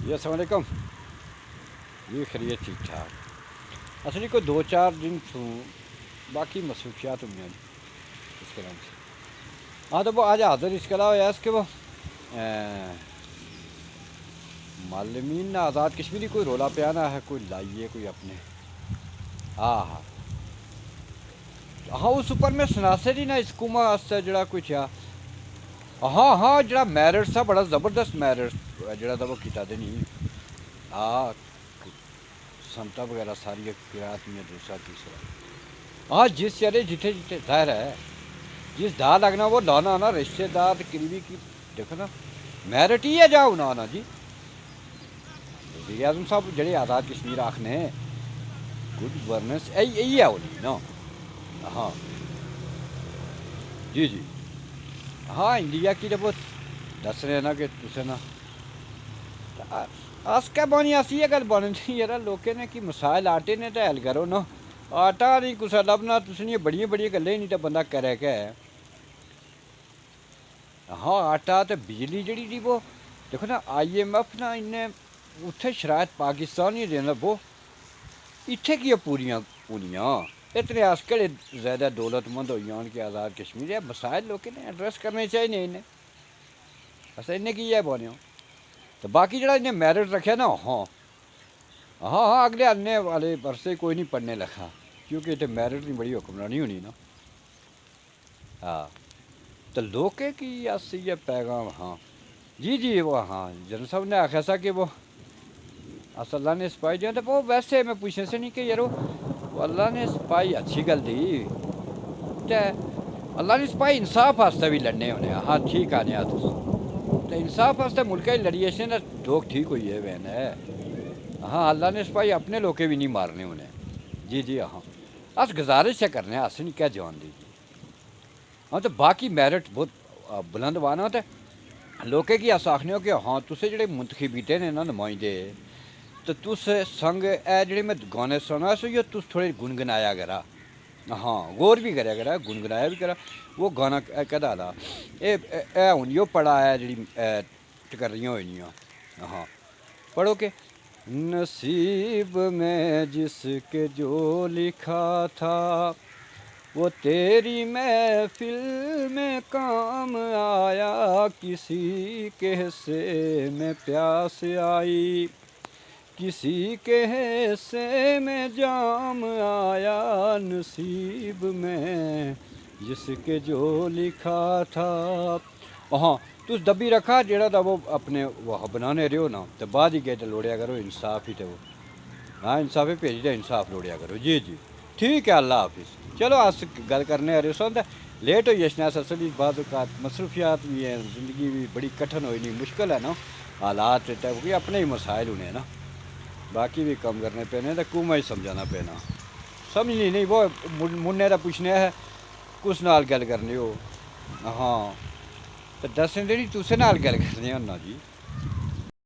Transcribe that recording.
جی السلام علیکم جی خیریت ٹھیک ٹھاک اصلی کو دو چار دن تھوں باقی مصروفیات ہوئی ہیں اس کے نام سے ہاں تو وہ آج حاضر اس کے علاوہ ہے اس کے وہ معلمین آزاد کشمیری کوئی رولا پیانا ہے کوئی لائیے کوئی اپنے ہاں ہاں ہاں اس اوپر میں سناسر ہی نا اسکوما سے جڑا کچھ ہاں ہاں جڑا میرٹ سا بڑا زبردست میرٹ جڑا تھا وہ کیتا دے نہیں ہاں سمتا وغیرہ ساری قرات میں دوسرا تیسرا ہاں جس چرے جتھے جتھے ظاہر ہے جس دا لگنا وہ لانا نا رشتے دار قریبی کی دیکھو نا میرٹ ہی ہے جاؤ نا جی وزیر اعظم صاحب جڑے آزاد کشمیر آخنے گڈ گورننس یہی ہے انہیں نا ہاں جی جی ہاں انڈیا کی جب وہ دس رہے نا کہ تسے نا اس کا بانی اسی یہ گل بننی یار لوکیں نے کہ مسائل آٹے نے تو حل کرو نا آٹا نہیں کسا لبنا تسیں بڑی بڑی گلیں نہیں تو بندہ کرے کہ ہاں آٹا تو بجلی جڑی تھی وہ دیکھو نا آئی ایم ایف نا انہیں اتنے شرائط پاکستان ہی دینا وہ اتنے کی پوریاں پوریاں اتنے اس کہڑے زیادہ دولت مند ہوئی جان کہ آزاد کشمیر ہے مسائل لوگ نے ایڈریس کرنے چاہیے انہیں اصل انہیں کی ہے بنے تو باقی جڑا انہیں میرٹ رکھا نا ہاں ہاں ہاں اگلے آنے والے برسے کوئی نہیں پڑھنے لکھا کیونکہ اتنے میرٹ نہیں بڑی حکمرانی ہونی نا ہاں تو لوکے کی اسی یہ پیغام ہاں جی جی وہ ہاں جنرل صاحب نے آخیا سا کہ وہ اللہ نے سپاہی دیا تو وہ ویسے میں پوچھنے سے نہیں کہ یارو اللہ نے سپاہی اچھی گل دی تے اللہ نے سپاہی انصاف واسطے بھی لڑنے ہونے ہاں ٹھیک آنے تو انصاف واسطے ملک لڑیے سے نا لوگ ٹھیک ہوئی ہے بہن ہے ہاں اللہ نے سپاہی اپنے لوکے بھی نہیں مارنے ہونے جی جی ہاں اس گزارش سے کرنے اس نہیں کیا جان دی جی ہاں تو باقی میرٹ بہت بلند وانا تو لوکے کی اس آخنے ہو کہ ہاں تسے جڑے منتخبیتے نے نا نمائندے تو تس سنگ اے جڑے میں گانے سنا سو یہ تس تھوڑے گنگنایا کرا ہاں غور بھی کریا کرا گنگنایا بھی کرا وہ گانا کہدا دا اے ہوں یہ پڑھا ہے جڑی ٹکریاں ہوئی ہاں پڑھو کہ نصیب میں جس کے جو لکھا تھا وہ تیری محفل میں کام آیا کسی کے حصے میں پیاس آئی کسی کے حصے میں جام آیا نصیب میں جس کے جو لکھا تھا ہاں تو دبی رکھا جڑا تھا وہ اپنے وہ بنانے رہو نا تو بعد ہی گئے تو لوڑیا کرو انصاف ہی تو وہ ہاں انصاف ہی بھیج دے انصاف لوڑیا کرو جی جی ٹھیک ہے اللہ حافظ چلو آج گل کرنے آ رہے سو لیٹ ہوئی اس اصل بعض اوقات مصروفیات بھی ہیں زندگی بھی بڑی کٹھن ہوئی نہیں مشکل ہے نا حالات کیونکہ اپنے ہی مسائل ہونے نا باقی بھی کام کرنے پینے تو کوما ہی سمجھانا پینا سمجھ نہیں وہ منہ کا پوچھنے ہے کس نال گل کرنی ہو ہاں تو دسیں دے نہیں تسے نال گل کرنی ہونا جی